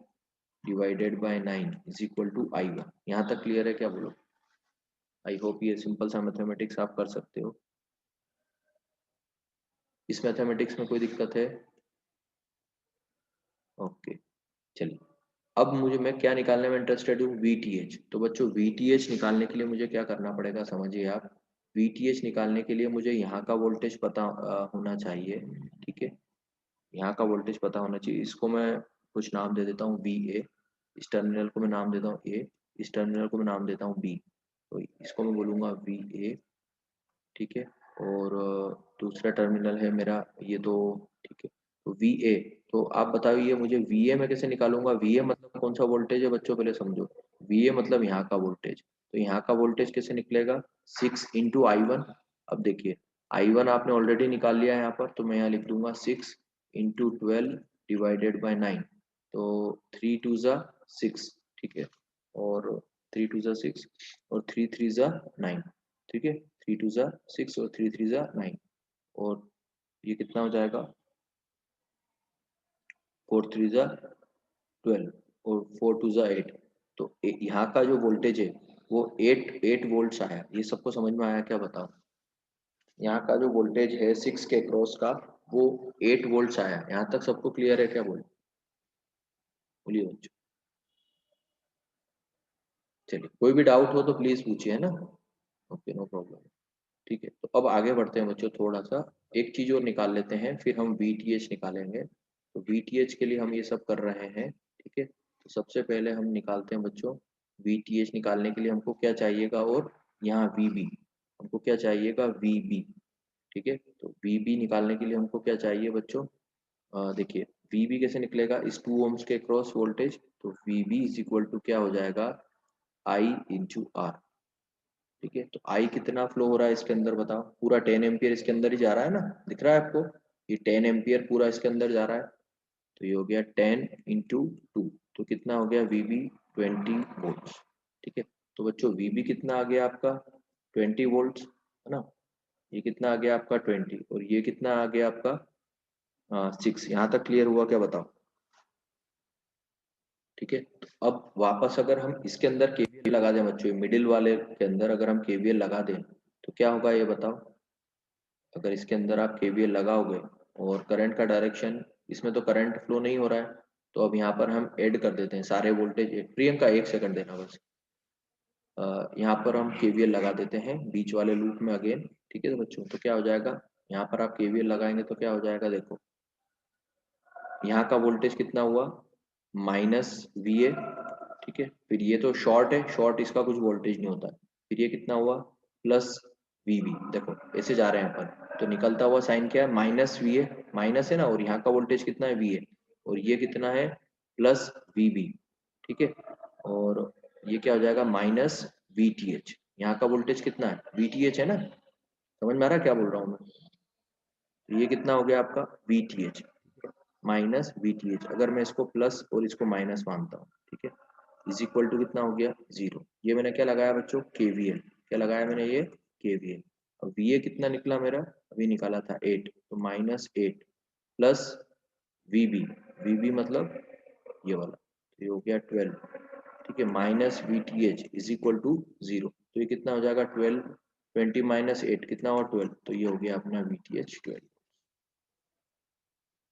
divided by 9 is equal to i1। यहाँ तक क्लियर है क्या? बोलो। आई होप ये सिंपल सा मैथमेटिक्स आप कर सकते हो। इस मैथमेटिक्स में कोई दिक्कत है? ओके, चलिए। अब मैं क्या निकालने में इंटरेस्टेड हूँ? VTH। तो बच्चों VTH निकालने के लिए मुझे क्या करना पड़ेगा समझिए आप। VTH निकालने के लिए मुझे यहाँ का वोल्टेज पता होना चाहिए। ठीक है, यहाँ का वोल्टेज पता होना चाहिए। इसको मैं कुछ नाम दे देता हूँ VA। इस टर्मिनल को मैं नाम देता हूँ A, इस टर्मिनल को मैं नाम देता हूँ B। तो इसको मैं बोलूँगा VA। ठीक है, और दूसरा टर्मिनल है मेरा ये, तो ठीक है, तो VA। तो आप बताइए मुझे VA मैं कैसे निकालूंगा? VA मतलब कौन सा वोल्टेज है बच्चों? पहले समझो, VA मतलब यहाँ का वोल्टेज। तो यहाँ का वोल्टेज कैसे निकलेगा? 6 × I1। अब देखिए, I1 आपने ऑलरेडी निकाल लिया है यहाँ पर, तो मैं यहाँ लिख दूंगा 6 × 12 डिवाइडेड बाय 9। तो 3 2 6। ठीक है, और 3 2 6 और 3 3 9। ठीक है, 3 2 6 और 3 3 9। और ये कितना हो जाएगा? 4 3 12 और 4 2 8। तो यहाँ का जो वोल्टेज है वो 8 वोल्ट्स आया। ये सबको समझ में आया क्या? बताओ। यहाँ का जो वोल्टेज है 6 के क्रॉस का, वो 8 वोल्ट्स आया। यहाँ तक सबको क्लियर है क्या? बोलिए बच्चों। चलिए, कोई भी डाउट हो तो प्लीज पूछिए, है ना? Okay, no problem. ठीक है, तो अब आगे बढ़ते हैं बच्चों। थोड़ा सा एक चीज और निकाल लेते हैं, फिर हम VTH निकालेंगे। तो VTH के लिए हम ये सब कर रहे हैं। ठीक है, तो सबसे पहले हम निकालते हैं बच्चों। VTH निकालने के लिए हमको क्या चाहिएगा? और यहाँ VB, हमको क्या चाहिएगा? VB। ठीक है, तो VB निकालने के लिए हमको क्या चाहिए बच्चों? देखिए, VB कैसे निकलेगा? इस 2 ohms के क्रॉस वोल्टेज। तो VB इज इक्वल टू क्या हो जाएगा? I × R। ठीक है, तो आई कितना फ्लो हो रहा है इसके अंदर बताओ? पूरा 10 एम्पियर इसके अंदर ही जा रहा है ना, दिख रहा है आपको? ये 10 एम्पियर पूरा इसके अंदर जा रहा है। तो ये हो गया 10 × 2। तो कितना हो गया? VB 20 volts. ठीक है, तो बच्चों VB कितना आ गया आपका? 20 वोल्ट्स, है ना? ये कितना आ गया आपका? 20। और ये कितना आ गया आपका? 6। यहाँ तक क्लियर हुआ क्या? बताओ। ठीक है, तो अब वापस अगर हम इसके अंदर KVL लगा दें बच्चों, मिडिल वाले के अंदर अगर हम KVL लगा दें तो क्या होगा ये बताओ? अगर इसके अंदर आप KVL लगाओगे और करंट का डायरेक्शन, इसमें तो करंट फ्लो नहीं हो रहा है, तो अब यहाँ पर हम ऐड कर देते हैं सारे वोल्टेज। प्रियंका 1 सेकंड देना बस। यहाँ पर हम KVL लगा देते हैं बीच वाले लूप में अगेन। ठीक है तो बच्चों, तो क्या हो जाएगा? यहाँ पर आप KVL लगाएंगे तो क्या हो जाएगा? देखो, यहाँ का वोल्टेज कितना हुआ? -VA। ठीक है, फिर ये तो शॉर्ट है, शॉर्ट इसका कुछ वोल्टेज नहीं होता। फिर ये कितना हुआ? +VB। देखो ऐसे जा रहे हैं अपन, तो निकलता हुआ साइन क्या है? -VA, माइनस है ना, और यहाँ का वोल्टेज कितना है? VA। और ये कितना है? +VB। ठीक है, और ये क्या हो जाएगा? -VTH। यहाँ का वोल्टेज कितना है? VTH है ना? समझ में आ रहा है क्या बोल रहा हूँ मैं? तो ये कितना हो गया आपका? VTH। -VTH। अगर मैं इसको प्लस और इसको माइनस मानता हूँ, ठीक है, इज इक्वल टू कितना हो गया? 0। ये मैंने क्या लगाया बच्चों? KVL। क्या लगाया मैंने? ये KVL। अब VA कितना निकला मेरा? अभी निकाला था 8, तो -8 प्लस VB। VB मतलब ये वाला, तो ये हो गया 12। ठीक है, -VTH इज इक्वल टू 0। तो ये कितना हो जाएगा? 12। 20 - 8 कितना हुआ? 12। तो ये हो गया अपना VTH 12।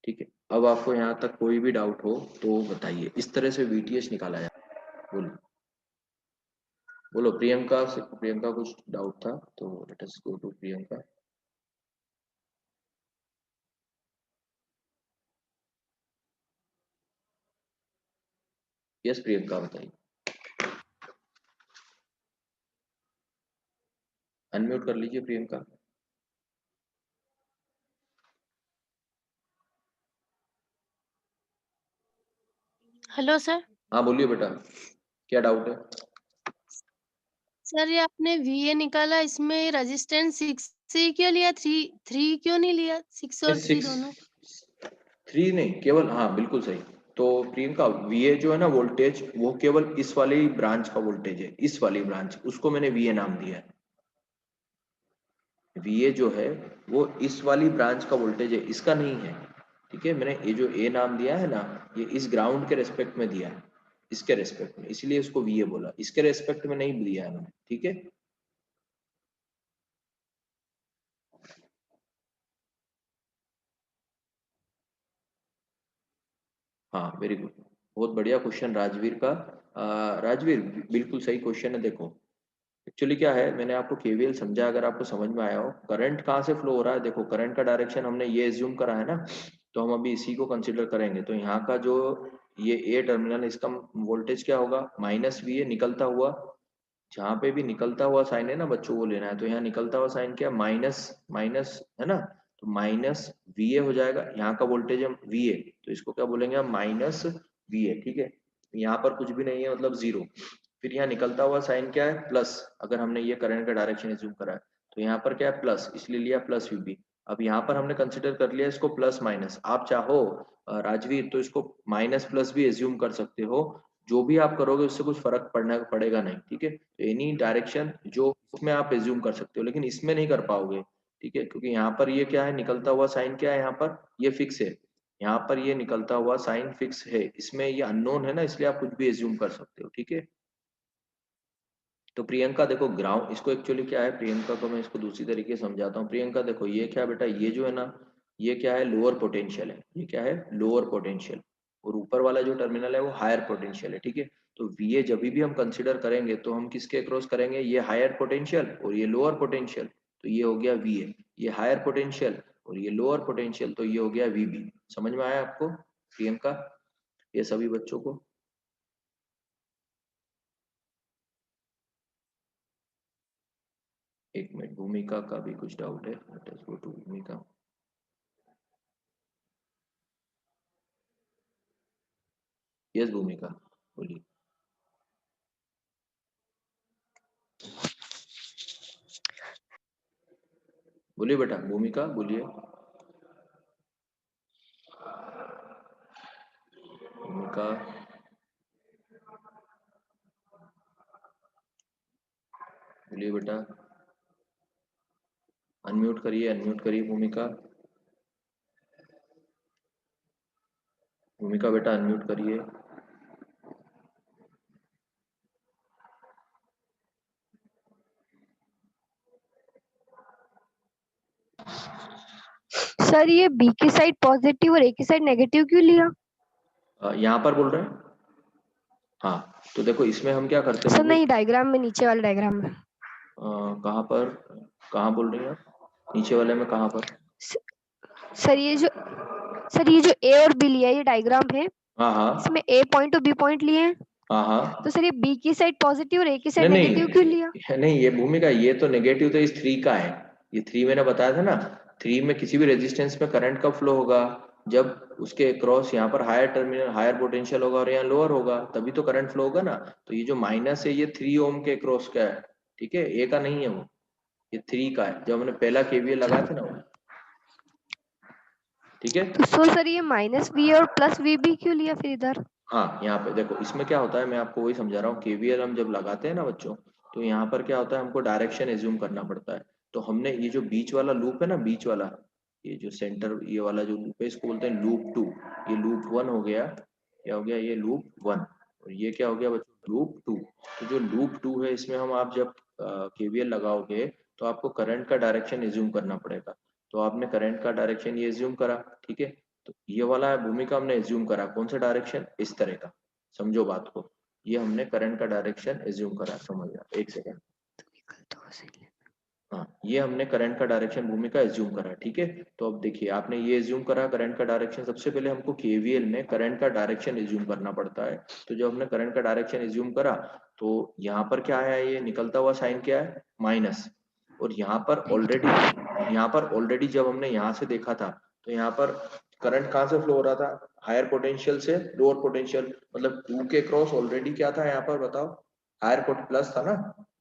ठीक है, अब आपको यहाँ तक कोई भी डाउट हो तो बताइए। इस तरह से VTH निकाला जाए। बोलो बोलो। प्रियंका कुछ डाउट था, तो let us go to Priyanka. Yes Priyanka बताइए, अनम्यूट कर लीजिए प्रियंका। Hello sir. हाँ बोलिए बेटा, क्या डाउट है? सर ये आपने VA निकाला, इसमें रेजिस्टेंस 6 क्यों लिया, 3 क्यों नहीं लिया? 6 और 3 दोनों। 3 नहीं, केवल, हाँ बिल्कुल सही। तो प्रियंका VA जो है ना वोल्टेज, वो केवल इस वाली ब्रांच का वोल्टेज है, इस वाली ब्रांच, उसको मैंने VA नाम दिया है। VA जो है वो इस वाली ब्रांच का वोल्टेज है, इसका नहीं है। ठीक है, मैंने ये जो A नाम दिया है ना, ये इस ग्राउंड के रेस्पेक्ट में दिया है, इसके रेस्पेक्ट में, इसलिए इसको VA बोला, इसके रेस्पेक्ट में नहीं दिया है मैंने। ठीक है, हाँ वेरी गुड, बहुत बढ़िया क्वेश्चन राजवीर का। राजवीर बिल्कुल सही क्वेश्चन है। देखो एक्चुअली क्या है, मैंने आपको केवीएल समझा, अगर आपको समझ में आया हो, करंट कहाँ से फ्लो हो रहा है। देखो करंट का डायरेक्शन हमने ये एज्यूम करा है ना, तो हम अभी इसी को कंसिडर करेंगे। तो यहाँ का जो ये ए टर्मिनल, इसका वोल्टेज क्या होगा, -VA निकलता हुआ, जहाँ पे भी निकलता हुआ साइन है ना बच्चों, वो लेना है। तो यहाँ निकलता हुआ साइन क्या, माइनस माइनस है ना, तो -VA हो जाएगा। यहाँ का वोल्टेज है VA, तो इसको क्या बोलेंगे हम, -VA। ठीक है, यहाँ पर कुछ भी नहीं है, मतलब जीरो। फिर यहाँ निकलता हुआ साइन क्या है, प्लस। अगर हमने ये करंट का डायरेक्शन एज्यूम करा है, तो यहाँ पर क्या है, प्लस, इसलिए लिया +VB। अब यहाँ पर हमने कंसिडर कर लिया इसको प्लस माइनस। आप चाहो राजवीर तो इसको माइनस प्लस भी एज्यूम कर सकते हो, जो भी आप करोगे उससे कुछ फर्क पड़ेगा नहीं। ठीक है, तो एनी डायरेक्शन जो उसमें आप एज्यूम कर सकते हो, लेकिन इसमें नहीं कर पाओगे। ठीक है, क्योंकि यहाँ पर ये क्या है, निकलता हुआ साइन क्या है, यहाँ पर ये फिक्स है, यहाँ पर ये निकलता हुआ साइन फिक्स है, इसमें ये अननोन है ना, इसलिए आप कुछ भी एज्यूम कर सकते हो। ठीक है, तो प्रियंका देखो ग्राउंड, इसको एक्चुअली क्या है प्रियंका को, मैं इसको दूसरी तरीके से समझाता हूँ। प्रियंका देखो ये क्या बेटा, ये जो है ना, ये क्या है, लोअर पोटेंशियल है। ये क्या है, लोअर पोटेंशियल, और ऊपर वाला जो टर्मिनल है वो हायर पोटेंशियल है। ठीक है, तो VA जब भी हम कंसिडर करेंगे तो हम किसके अक्रॉस करेंगे, ये हायर पोटेंशियल और ये लोअर पोटेंशियल, तो ये हो गया VA। ये हायर पोटेंशियल और ये लोअर पोटेंशियल, तो ये हो गया VB। समझ में आया आपको प्रियंका, ये सभी बच्चों को? एक मिनट, भूमिका का भी कुछ डाउट है, लेट अस गो टू भूमिका। यस भूमिका बोलिए, बोलिए बेटा, भूमिका बोलिए, भूमिका बोलिए बेटा, अनम्यूट करिए भूमिका, भूमिका बेटा अनम्यूट करिए। सर ये बी की साइड पॉजिटिव और ए की साइड नेगेटिव क्यों लिया? यहाँ पर बोल रहे हैं, हाँ तो देखो इसमें हम क्या करते हैं सर मम्मी, नहीं, डायग्राम में, नीचे वाले डायग्राम में। कहाँ पर, कहाँ बोल रही हैं आप, नीचे वाले में कहाँ पर? सर ये जो ए और बी लिया है, ये डायग्राम है, हाँ हाँ इसमें ए पॉइंट और बी पॉइंट लिए हैं, हाँ हाँ, तो सर ये बी की साइड पॉजिटिव और ए की साइड नहीं नेगेटिव क्यों लिया? नहीं नहीं, ये भूमिका, ये तो नेगेटिव तो इस 3 का है। ये 3 मैंने बताया था ना, 3 में किसी भी रेजिस्टेंस में करंट कब फ्लो होगा, जब उसके क्रॉस यहाँ पर हायर टर्मिनल, हायर पोटेंशियल होगा और यहाँ लोअर होगा, तभी तो करंट फ्लो होगा ना। तो ये जो माइनस है ये 3 ओम के क्रॉस का है। ठीक है, ए का नहीं है वो, ये 3 का है, जब हमने पहला KVL लगाया था ना वो। ठीक है, तो सर ये -VA और +VB क्यों लिया फिर इधर? हाँ यहाँ पे देखो, इसमें क्या होता है, मैं आपको वही समझा रहा हूँ। KVL हम जब लगाते हैं ना बच्चों, तो यहाँ पर क्या होता है, हमको डायरेक्शन एज्यूम करना पड़ता है। तो हमने ये जो बीच वाला लूप है ना, बीच वाला, ये जो सेंटर, ये वाला जो लूप है, इसको बोलते हैं लूप 2। ये लूप 1 हो गया, क्या हो गया, ये लूप 1, और ये क्या हो गया बच्चों, लूप 2। तो जो लूप 2 है, इसमें हम, आप जब KVL लगाओगे तो आपको करंट का डायरेक्शन एज्यूम करना पड़ेगा। तो आपने करंट का डायरेक्शन ये एज्यूम करा। ठीक है, तो ये वाला भूमिका हमने एज्यूम करा, कौन सा डायरेक्शन, इस तरह का, समझो बात को, ये हमने करंट का डायरेक्शन एज्यूम करा। समझ गया, एक सेकेंड, हाँ, ये हमने करंट का डायरेक्शन भूमि का एज्यूम करा, ठीक है। तो अब देखिए आपने ये एज्यूम करा करंट का डायरेक्शन, सबसे पहले हमको केवीएल में करंट का डायरेक्शन एज्यूम करना पड़ता है। तो जब हमने करंट का डायरेक्शन एज्यूम करा तो यहाँ पर क्या है, ये निकलता हुआ साइन क्या है, माइनस। और यहाँ पर ऑलरेडी जब हमने यहाँ से देखा था तो यहाँ पर करंट कहाँ से फ्लो हो रहा था, हायर पोटेंशियल से लोअर पोटेंशियल, मतलब 2 के क्रॉस ऑलरेडी क्या था यहाँ पर बताओ, हायर प्लस था ना।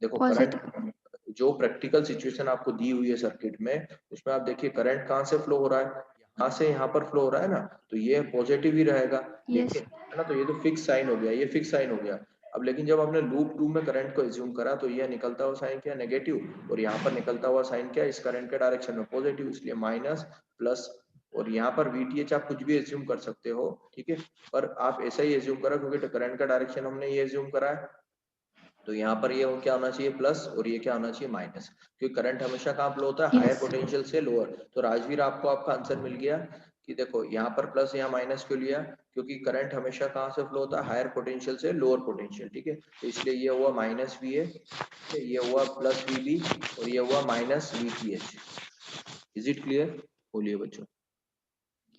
देखो Positive. करंट जो प्रैक्टिकल सिचुएशन आपको दी हुई है सर्किट में, उसमें आप देखिए करंट कहाँ से फ्लो हो रहा है, यहाँ से यहाँ पर फ्लो हो रहा है ना, तो ये पॉजिटिव ही रहेगा। Yes. लेकिन है ना, तो ये तो फिक्स साइन हो गया, ये फिक्स साइन हो गया। अब लेकिन जब हमने लूप 2 में करंट को एज्यूम करा तो ये निकलता हुआ साइन क्या, नेगेटिव, और यहाँ पर निकलता हुआ साइन क्या, इस करंट के डायरेक्शन में पॉजिटिव, इसलिए माइनस प्लस। और यहाँ पर VTH आप कुछ भी एज्यूम कर सकते हो, ठीक है, पर आप ऐसा ही एज्यूम करा क्योंकि करंट का डायरेक्शन हमने ये एज्यूम करा है। तो यहाँ पर ये क्या होना चाहिए, प्लस, और ये क्या होना चाहिए, माइनस, क्योंकि करंट हमेशा कहाँ फ्लो होता है, हायर Yes. पोटेंशियल से लोअर। तो राजवीर आपको आपका आंसर मिल गया कि देखो यहाँ पर प्लस यहाँ माइनस क्यों लिया, क्योंकि करंट हमेशा कहाँ से फ्लो होता है, हायर पोटेंशियल से लोअर पोटेंशियल, ठीक है। तो इसलिए ये हुआ माइनस VA, ये हुआ प्लस VB, और ये हुआ minus VTH। Is it clear, बोलिए बच्चों।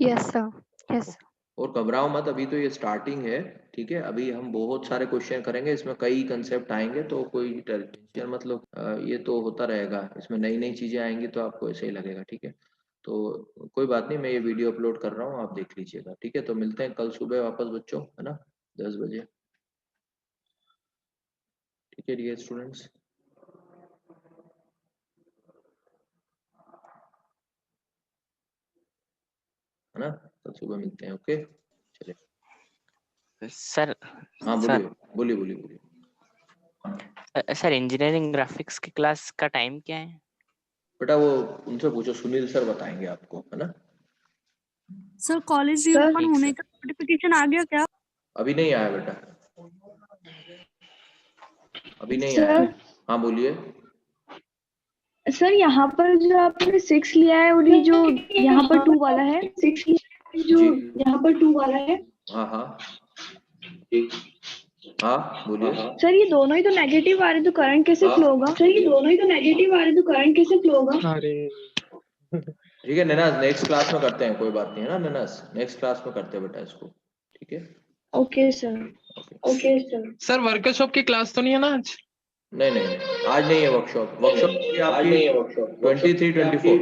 Yes, sir. Yes. और घबराओ मत, अभी तो ये स्टार्टिंग है, ठीक है। अभी हम बहुत सारे क्वेश्चन करेंगे, इसमें कई कंसेप्ट आएंगे, तो कोई टेंशन मतलब ये तो होता रहेगा, इसमें नई नई चीजें आएंगी तो आपको ऐसे ही लगेगा, ठीक है। तो कोई बात नहीं, मैं ये वीडियो अपलोड कर रहा हूँ, आप देख लीजिएगा, ठीक है। तो मिलते हैं कल सुबह वापस बच्चों, है ना, 10 बजे, ठीक है डियर स्टूडेंट्स। है ना, कल सुबह मिलते हैं, ओके, चलिए। सर हाँ सर बोलिए बोलिए बोलिए बोलिए। सर इंजीनियरिंग ग्राफिक्स की क्लास का टाइम क्या है? बेटा वो उनसे पूछो, सुनील सर बताएंगे आपको, है ना। Sir college Sir. रीओपन ठीक होने सर। का नोटिफिकेशन आ गया क्या? अभी नहीं आया बेटा, अभी नहीं आया। Sir. हाँ बोलिए। सर यहाँ पर जो आपने 6 लिया है और ये जो यहाँ पर 2 वाला है, 6 जो जी यहाँ पर 2 वाला है, हाँ हाँ ठीक, हाँ बोलिए। सर ये दोनों ही तो नेगेटिव आ रहे, तो करंट कैसे फ्लो होगा? सर ये दोनों ही तो नेगेटिव आ रहे, तो करंट कैसे फ्लो होगा? ठीक है नैना, नेक्स्ट क्लास में करते हैं, कोई बात नहीं, है ना नैना, नेक्स्ट क्लास में करते हैं बेटा इसको, ठीक है। Okay sir. Okay sir. Sir workshop की क्लास तो नहीं है ना आज? नहीं नहीं आज नहीं है वर्कशॉप, वर्कशॉप आपकी 23-24।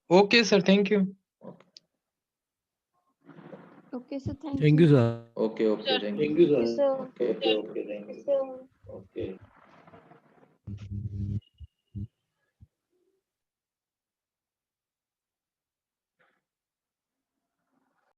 Okay sir, thank you. Okay sir, thank Thank you. you, sir. Okay okay thank you thank you sir. Okay okay thank you okay.